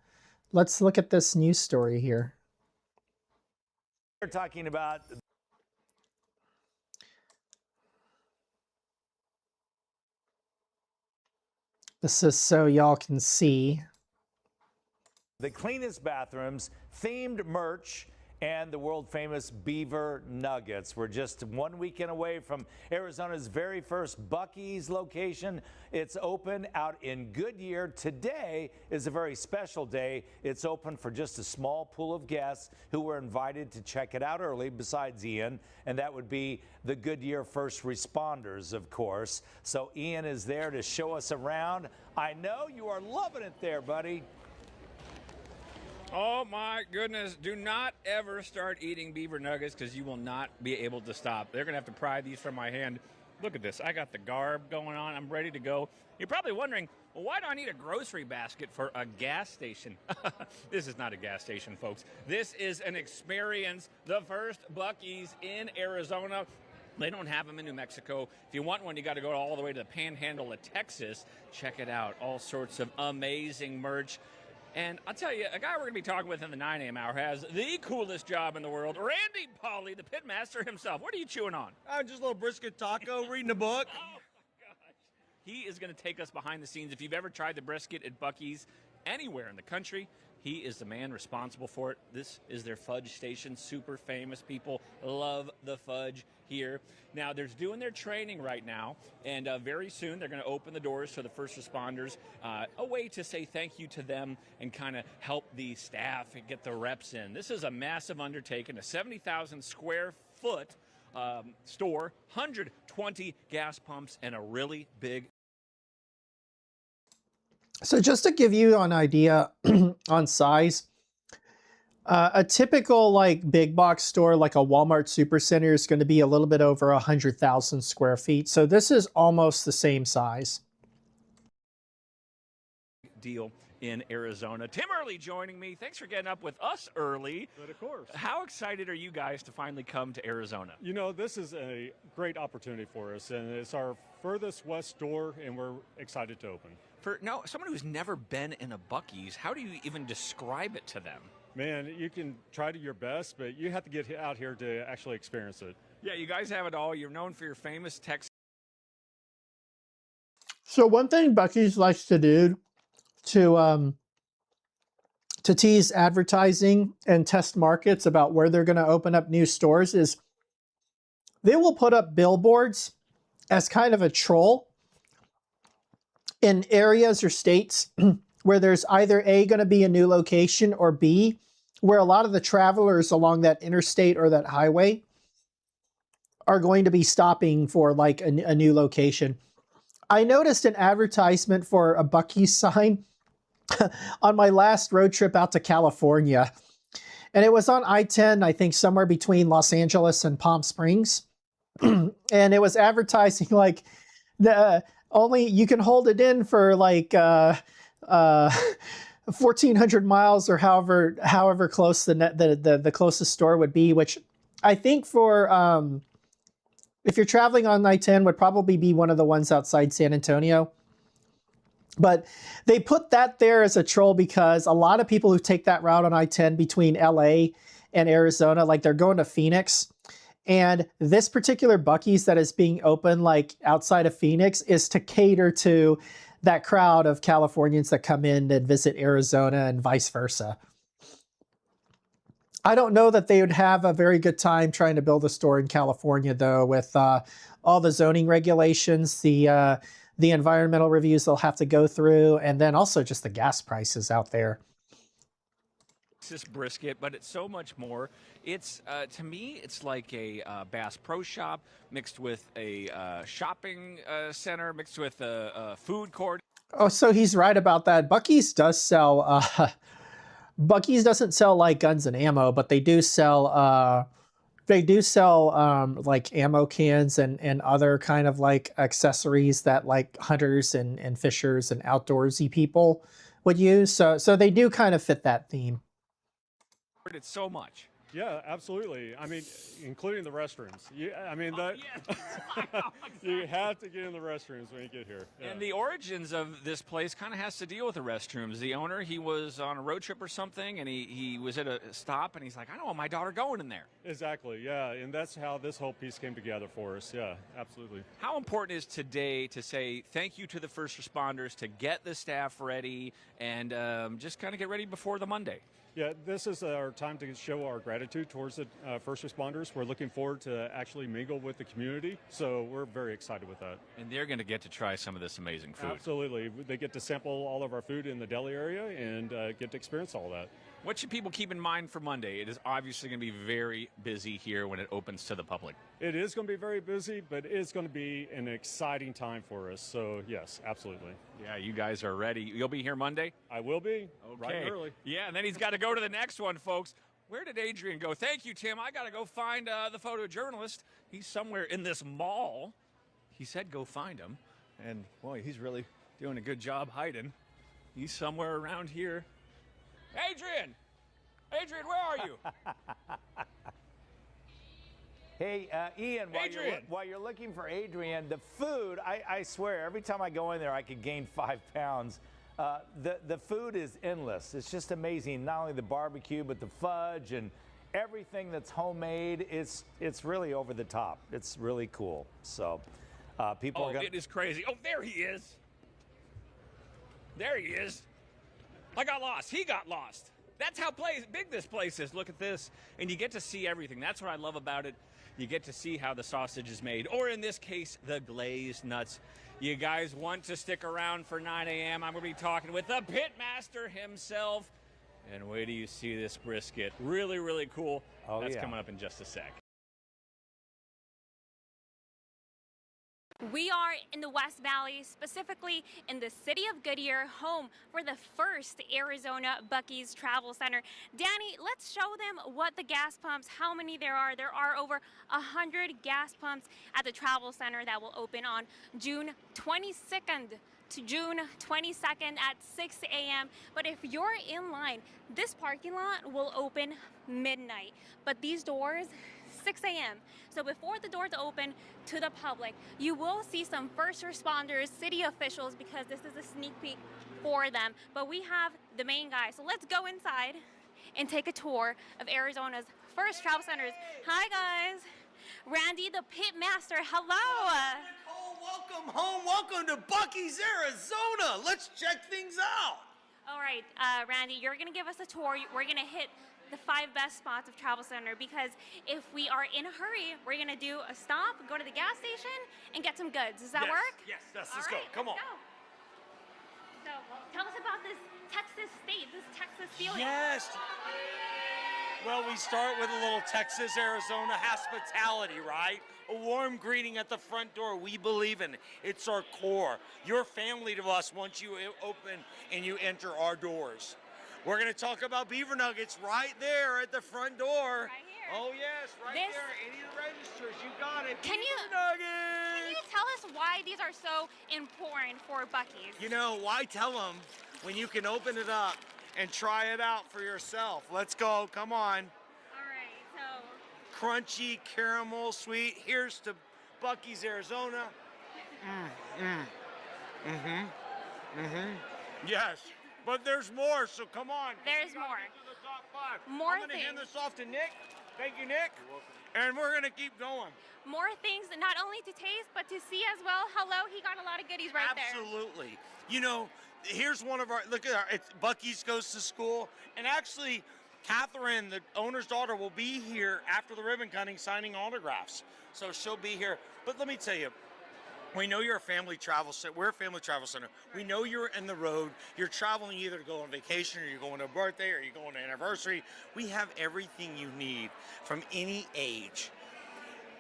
Let's look at this news story here. We're talking about This is so y'all can see. the cleanest bathrooms, themed merch, and the world-famous beaver nuggets. We're just 1 weekend away from Arizona's very first Buc-ee's location. It's open out in Goodyear. Today is a very special day. It's open for just a small pool of guests who were invited to check it out early, besides Ian, and that would be the Goodyear first responders, of course. So Ian is there to show us around. I know you are loving it there, buddy. Oh my goodness, do not ever start eating beaver nuggets because you will not be able to stop. They're gonna have to pry these from my hand. Look at this, I got the garb going on, I'm ready to go. You're probably wondering, well, why do I need a grocery basket for a gas station? This is not a gas station, folks. This is an experience, the first Buc-ee's in Arizona. They don't have them in New Mexico. If you want one, you got to go all the way to the panhandle of Texas. Check it out, all sorts of amazing merch. And I'll tell you, a guy we're going to be talking with in the 9 a.m. hour has the coolest job in the world, Randy Pauly, the pitmaster himself. What are you chewing on? Just a little brisket taco, reading a book. Oh, my gosh. He is going to take us behind the scenes. If you've ever tried the brisket at Buc-ee's anywhere in the country, he is the man responsible for it. This is their fudge station, super famous. People love the fudge here. Now, they're doing their training right now, and very soon they're going to open the doors to the first responders, a way to say thank you to them and kind of help the staff and get the reps in. This is a massive undertaking, a 70,000 square foot store, 120 gas pumps, and a really big. So just to give you an idea on size, a typical like big box store like a Walmart Supercenter is going to be a little bit over 100,000 square feet. So this is almost the same size. Deal in Arizona. Tim Early joining me. Thanks for getting up with us early. But of course. How excited are you guys to finally come to Arizona? You know, this is a great opportunity for us, and it's our furthest west store, and we're excited to open. For now, someone who's never been in a Buc-ee's, how do you even describe it to them? Man, you can try to your best, but you have to get out here to actually experience it. Yeah, you guys have it all. You're known for your famous Texas. So one thing Buc-ee's likes to do to tease advertising and test markets about where they're going to open up new stores is they will put up billboards as kind of a troll in areas or states where there's either A, going to be a new location, or B, where a lot of the travelers along that interstate or that highway are going to be stopping for like a new location. I noticed an advertisement for a Buc-ee's sign on my last road trip out to California. And it was on I-10, I think somewhere between Los Angeles and Palm Springs. And it was advertising like only you can hold it in for like 1,400 miles or however close the closest store would be, which I think for if you're traveling on I-10 would probably be one of the ones outside San Antonio. But they put that there as a troll because a lot of people who take that route on I-10 between LA and Arizona, like they're going to Phoenix. And this particular Buc-ee's that is being open like outside of Phoenix is to cater to that crowd of Californians that come in and visit Arizona and vice versa. I don't know that they would have a very good time trying to build a store in California, though, with all the zoning regulations, the environmental reviews they'll have to go through, and then also just the gas prices out there. Texas brisket, but it's so much more. It's to me, it's like a Bass Pro Shop mixed with a shopping center, mixed with a food court. Oh, so he's right about that. Buc-ee's does sell. Buc-ee's doesn't sell like guns and ammo, but they do sell. Like ammo cans and other kind of like accessories that like hunters and fishers and outdoorsy people would use. So they do kind of fit that theme. It's so much. Yeah, absolutely. I mean, including the restrooms. I mean, you have to get in the restrooms when you get here. Yeah. And the origins of this place kind of has to deal with the restrooms. The owner, he was on a road trip or something, and he was at a stop, and he's like, I don't want my daughter going in there. Exactly, yeah, and that's how this whole piece came together for us. Yeah, absolutely. How important is today to say thank you to the first responders, to get the staff ready, and just kind of get ready before the Monday? Yeah, this is our time to show our gratitude towards the first responders. We're looking forward to actually mingle with the community, so we're very excited with that. And they're going to get to try some of this amazing food. Absolutely. They get to sample all of our food in the deli area and get to experience all that. What should people keep in mind for Monday? It is obviously going to be very busy here when it opens to the public. It is going to be very busy, but it is going to be an exciting time for us. So, yes, absolutely. Yeah, you guys are ready. You'll be here Monday? I will be, right and early. Yeah, and then he's got to go to the next one, folks. Where did Adrian go? Thank you, Tim. I got to go find the photojournalist. He's somewhere in this mall. He said go find him. And, boy, he's really doing a good job hiding. He's somewhere around here. Adrian! Adrian, where are you? Hey, Ian, while you're looking for Adrian, the food, I swear, every time I go in there, I could gain 5 pounds. The food is endless. It's just amazing. Not only the barbecue, but the fudge and everything that's homemade. It's really over the top. It's really cool. So people are going to... It is crazy. Oh, there he is. There he is. I got lost. He got lost. That's how big this place is. Look at this. And you get to see everything. That's what I love about it. You get to see how the sausage is made, or in this case, the glazed nuts. You guys want to stick around for 9 a.m. I'm going to be talking with the pit master himself. And wait till you see this brisket. Really, really cool. Oh, That's yeah. coming up in just a sec. We are in the West Valley, specifically in the city of Goodyear, home for the first Arizona Buc-ee's Travel Center. Danny, let's show them what the gas pumps, how many there are. There are over 100 gas pumps at the Travel Center that will open on June 22nd to June 22nd at 6 a.m. But if you're in line, this parking lot will open midnight. But these doors, 6 a.m. So before the doors open to the public, you will see some first responders, city officials, because this is a sneak peek for them. But we have the main guy. So let's go inside and take a tour of Arizona's first travel centers. Hi, guys. Randy, the pit master. Hello. Oh, welcome home. Welcome to Buc-ee's, Arizona. Let's check things out. All right, Randy, you're going to give us a tour. We're going to hit the 5 best spots of Travel Center, because if we are in a hurry, we're going to do a stop, go to the gas station, and get some goods. Does that work? Yes, let's All go. right, Come on. let's go. So tell us about this Texas state, this Texas feeling. Yes. Well, we start with a little Texas, Arizona hospitality, right? A warm greeting at the front door. We believe in it. It's our core. You're family to us once you open and you enter our doors. We're going to talk about beaver nuggets right there at the front door. Right here. Oh, yes, right there. Any of the registers. You got it. Can beaver you nuggets. tell us why these are so important for Buc-ee's? You know, why tell them when you can open it up and try it out for yourself? Let's go. Come on. All right, so Crunchy, caramel, sweet. Here's to Buc-ee's, Arizona. Yes, but there's more, so come on. There's We gotta more. get to the top 5. More I'm gonna hand things. this off to Nick. Thank you, Nick. And we're gonna keep going. more things, not only to taste, but to see as well. Hello, he got a lot of goodies right there. Absolutely. You know, here's one of our, look at our, it's Buc-ee's goes to school. And actually, Catherine, the owner's daughter, will be here after the ribbon cutting signing autographs. So she'll be here. But let me tell you, We know you're a family travel center. We're a family travel center. We know you're in the road. You're traveling either to go on vacation or you're going to a birthday or you're going to an anniversary. We have everything you need from any age.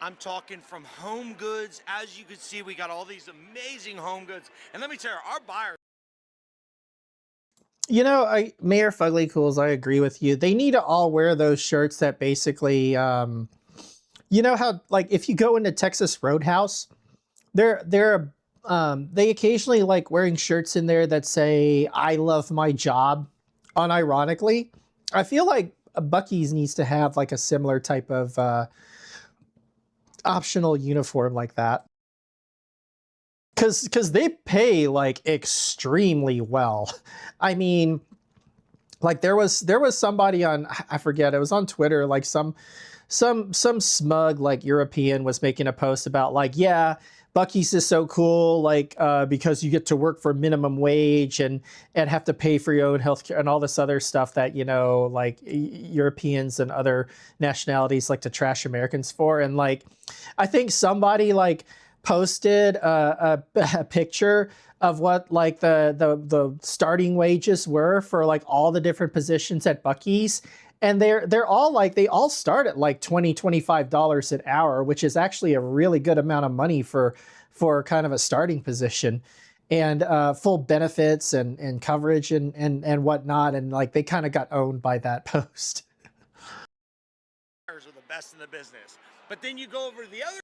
I'm talking from home goods. As you can see, we got all these amazing home goods. And let me tell you, our buyers. You know, Mayor Fugly Cools, I agree with you. They need to all wear those shirts that basically, you know how, like, if you go into Texas Roadhouse, they occasionally like wearing shirts in there that say "I love my job," unironically. I feel like Buc-ee's needs to have like a similar type of optional uniform like that, because they pay like extremely well. I mean, like there was somebody on, I forget, it was on Twitter, like some smug like European was making a post about like, yeah, Buc-ee's is so cool, like because you get to work for minimum wage and have to pay for your own healthcare and all this other stuff that, you know, like Europeans and other nationalities like to trash Americans for. And like, I think somebody like posted a picture of what like the starting wages were for like all the different positions at Buc-ee's. And they're all like, they all start at like $25 an hour, which is actually a really good amount of money for kind of a starting position, and full benefits and coverage and whatnot. And like, they kind of got owned by that post. Are the best in the business. But then you go over to the other.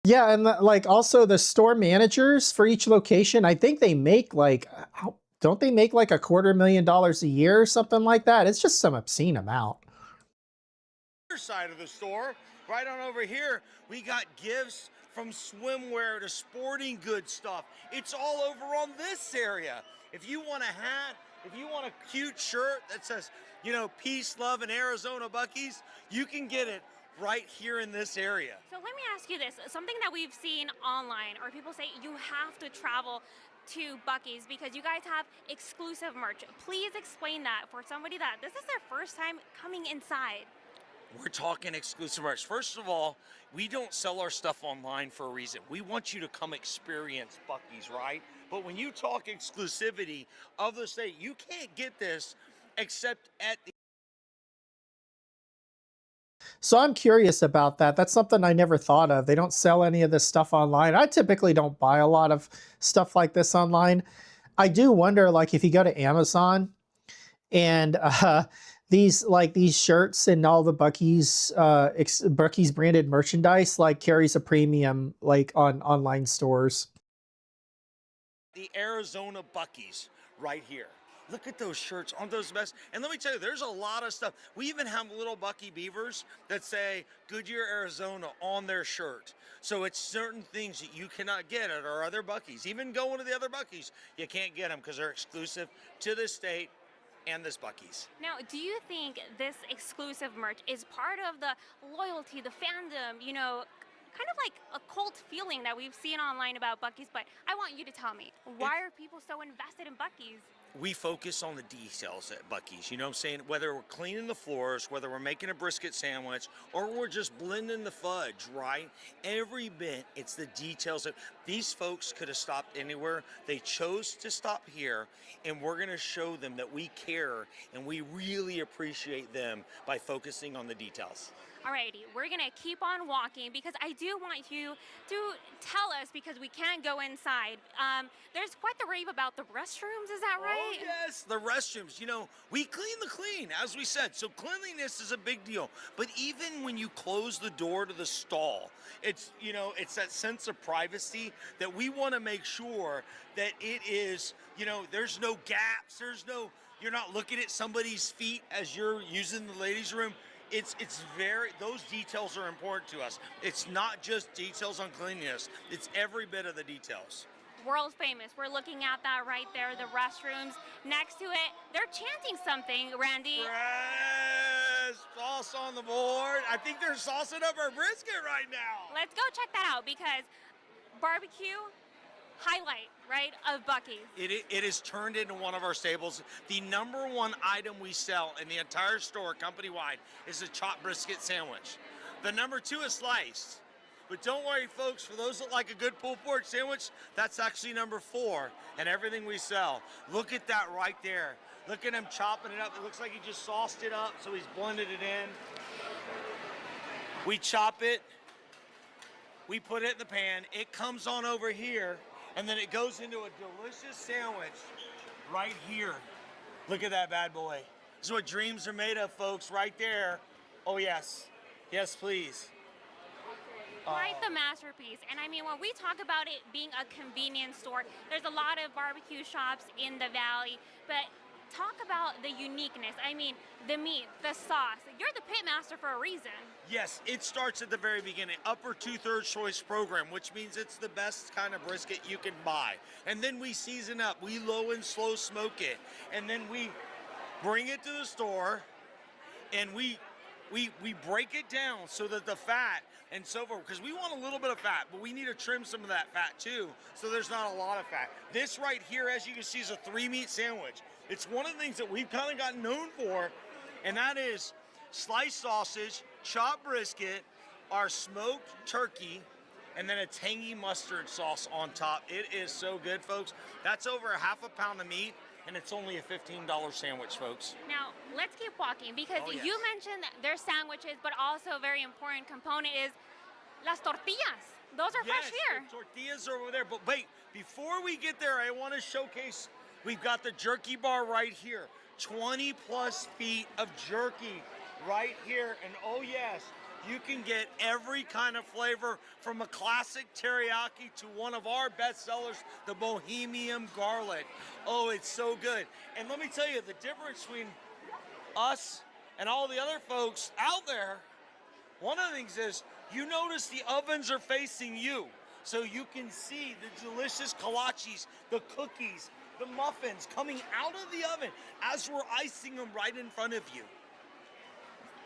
Yeah, and like also the store managers for each location, I think they make like, don't they make like $250,000 a year or something like that? It's just some obscene amount. Side of the store, right on over here, we got gifts from swimwear to sporting goods stuff. It's all over on this area. If you want a hat, if you want a cute shirt that says, you know, peace, love, and Arizona Buc-ee's, you can get it right here in this area. So let me ask you this, something that we've seen online, or people say you have to travel to Buc-ee's because you guys have exclusive merch. Please explain that for somebody that this is their first time coming inside. We're talking exclusive merch. First of all, we don't sell our stuff online for a reason. We want you to come experience Buc-ee's, right? But when you talk exclusivity of the state, you can't get this except at the. So I'm curious about that. That's something I never thought of. They don't sell any of this stuff online. I typically don't buy a lot of stuff like this online. I do wonder, like, if you go to Amazon and these shirts and all the Buc-ee's branded merchandise like carries a premium like on online stores. The Arizona Buc-ee's right here. Look at those shirts, aren't those the best? And let me tell you, there's a lot of stuff. We even have little Buc-ee beavers that say Goodyear, Arizona on their shirt. So it's certain things that you cannot get at our other Buc-ee's. Even going to the other Buc-ee's, you can't get them because they're exclusive to this state and this Buc-ee's. Now, do you think this exclusive merch is part of the loyalty, the fandom, you know, kind of like a cult feeling that we've seen online about Buc-ee's? But I want you to tell me, why are people so invested in Buc-ee's? We focus on the details at Buc-ee's, you know what I'm saying? Whether we're cleaning the floors, whether we're making a brisket sandwich, or we're just blending the fudge, right? Every bit, it's the details. These folks could have stopped anywhere. They chose to stop here, and we're gonna show them that we care and we really appreciate them by focusing on the details. Alrighty, we're gonna keep on walking because I do want you to tell us, because we can't go inside. There's quite the rave about the restrooms, is that right? Oh yes, the restrooms. You know, we clean the clean, as we said. So cleanliness is a big deal. But even when you close the door to the stall, it's, you know, it's that sense of privacy that we want to make sure that it is, you know, there's no gaps, you're not looking at somebody's feet as you're using the ladies' room. It's very, those details are important to us. It's not just details on cleanliness, it's every bit of the details. World famous. We're looking at that right there, the restrooms. Next to it, they're chanting something, Randy. Yes, sauce on the board. I think they're saucing up our brisket right now. Let's go check that out, because barbecue, highlight, right, of Buc-ee's. It is turned into one of our staples. The #1 item we sell in the entire store, company-wide, is a chopped brisket sandwich. The #2 is sliced. But don't worry, folks, for those that like a good pulled pork sandwich, that's actually number 4 in everything we sell. Look at that right there. Look at him chopping it up. It looks like he just sauced it up, so he's blended it in. We chop it. We put it in the pan. It comes on over here, and then it goes into a delicious sandwich right here. Look at that bad boy. This is what dreams are made of, folks, right there. Oh, yes. Yes, please. Quite the masterpiece. And I mean, when we talk about it being a convenience store, there's a lot of barbecue shops in the valley, but talk about the uniqueness. I mean, the meat, the sauce. You're the pit master for a reason. Yes, it starts at the very beginning. Upper 2/3 choice program, which means it's the best kind of brisket you can buy. And then we season up. We low and slow smoke it. And then we bring it to the store, and we break it down so that the fat and so forth, because we want a little bit of fat, but we need to trim some of that fat too, so there's not a lot of fat. This right here, as you can see, is a 3-meat sandwich. It's one of the things that we've kind of gotten known for, and that is sliced sausage, chopped brisket, our smoked turkey, and then a tangy mustard sauce on top. It is so good, folks. That's over a half a pound of meat, and it's only a $15 sandwich, folks. Now, let's keep walking, because Oh, yes. you mentioned their sandwiches, but also a very important component is las tortillas. Those are fresh here. The tortillas are over there. But wait, before we get there, I want to showcase, we've got the jerky bar right here. 20 plus feet of jerky right here. And oh yes, you can get every kind of flavor, from a classic teriyaki to one of our best sellers, the Bohemian garlic. Oh, it's so good. And let me tell you, the difference between us and all the other folks out there, one of the things is, you notice the ovens are facing you, so you can see the delicious kolaches, the cookies, the muffins coming out of the oven as we're icing them right in front of you.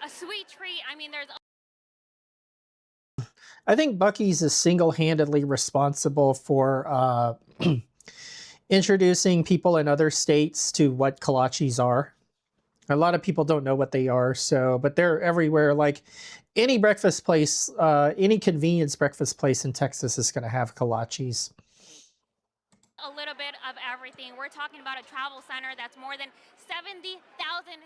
A sweet treat. I mean, there's I think Buc-ee's is single-handedly responsible for introducing people in other states to what kolaches are. A lot of people don't know what they are, but they're everywhere. Like any breakfast place, any convenience breakfast place in Texas is going to have kolaches. a little bit of everything. We're talking about a travel center that's more than 70,000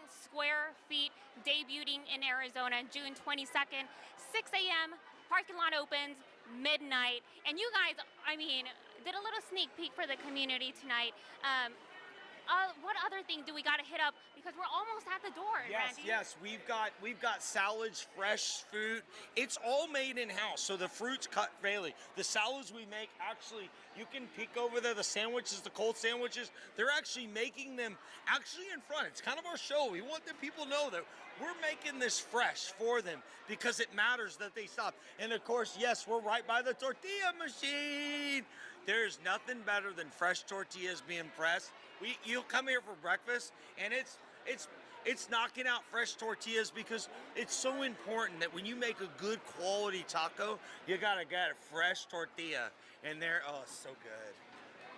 square feet, debuting in Arizona June 22nd, 6 a.m. Parking lot opens midnight. And you guys, I mean, did a little sneak peek for the community tonight. What other thing do we got to hit up? Because we're almost at the door, Yes, Randy. yes, we've got salads, fresh fruit. It's all made in-house, so the fruit's cut daily. The salads we make, actually, you can peek over there, the sandwiches, the cold sandwiches, they're actually making them actually in front. It's kind of our show. We want the people to know that we're making this fresh for them because it matters that they stop. And of course, yes, we're right by the tortilla machine. There's nothing better than fresh tortillas being pressed. You'll come here for breakfast, and it's knocking out fresh tortillas, because it's so important that when you make a good quality taco, you gotta get a fresh tortilla, and oh, so good.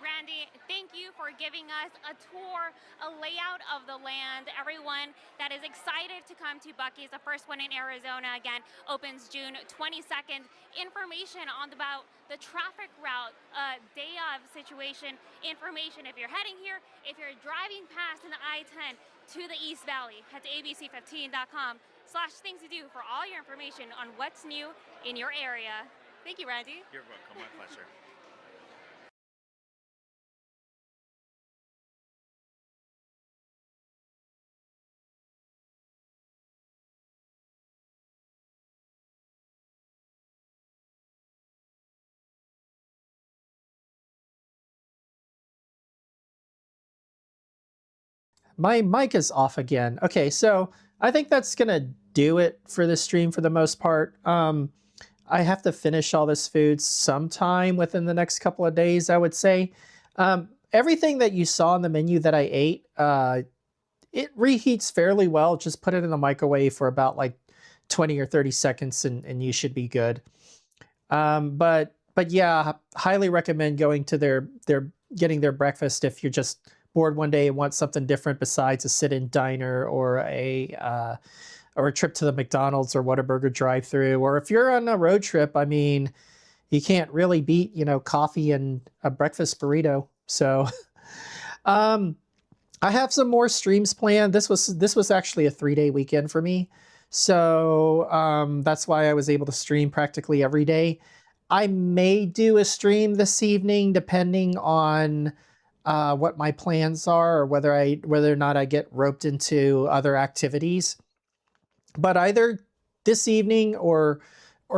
Randy, thank you for giving us a tour, a layout of the land. Everyone that is excited to come to Buc-ee's, the first one in Arizona, again, opens June 22nd. Information about the traffic route, day of situation, information if you're heading here, if you're driving past in the I-10 to the East Valley, head to abc15.com/things to do for all your information on what's new in your area. Thank you, Randy. You're welcome, my pleasure. My mic is off again. Okay, so I think that's gonna do it for this stream for the most part. I have to finish all this food sometime within the next couple of days, I would say. Everything that you saw on the menu that I ate, it reheats fairly well. Just put it in the microwave for about like 20 or 30 seconds and you should be good. But yeah, highly recommend going to getting their breakfast if you're just bored one day and want something different besides a sit-in diner or a or a trip to the McDonald's or Whataburger drive-through. Or if you're on a road trip, I mean, you can't really beat, coffee and a breakfast burrito. So I have some more streams planned. This was actually a 3-day weekend for me. So that's why I was able to stream practically every day. I may do a stream this evening depending on what my plans are, or whether or not I get roped into other activities. But either this evening or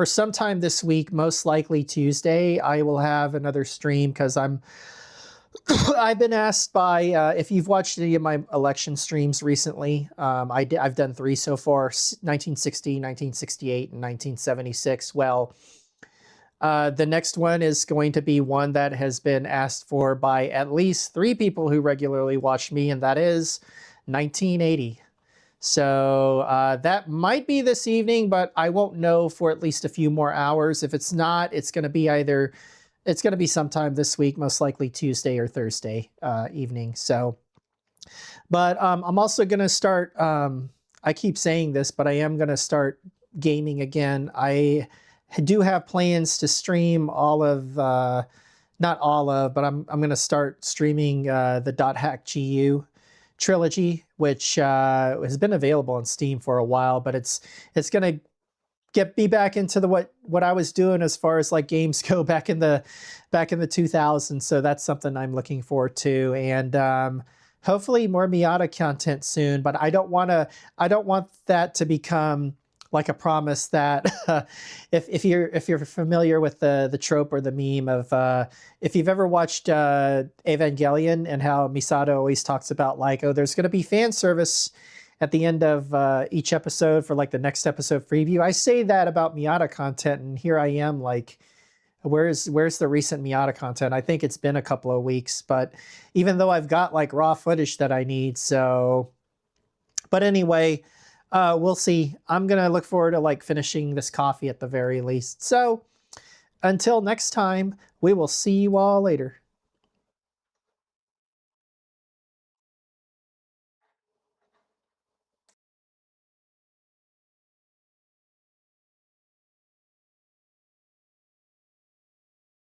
sometime this week, most likely Tuesday, I will have another stream, because I've been asked by, if you've watched any of my election streams recently, I've done 3 so far, 1960, 1968, and 1976. Well, the next one is going to be one that has been asked for by at least 3 people who regularly watch me, and that is 1980. So that might be this evening, but I won't know for at least a few more hours. If it's not, it's going to be sometime this week, most likely Tuesday or Thursday evening. So, but I'm also going to start, I keep saying this, but I am going to start gaming again. I do have plans to stream all of, not all of, but I'm going to start streaming the .hack GU trilogy, which has been available on Steam for a while, but it's going to be back into what I was doing as far as like games go back in the 2000s. So that's something I'm looking forward to, and hopefully more Miata content soon. But I don't want that to become like a promise that if you're familiar with the trope or the meme of if you've ever watched Evangelion, and how Misato always talks about like, oh, there's going to be fan service at the end of each episode for like the next episode preview. I say that about Miata content, and here I am like, where's the recent Miata content? I think it's been a couple of weeks, but even though I've got like raw footage that I need. So, but anyway, we'll see. I'm going to look forward to like finishing this coffee at the very least. So until next time, we will see you all later.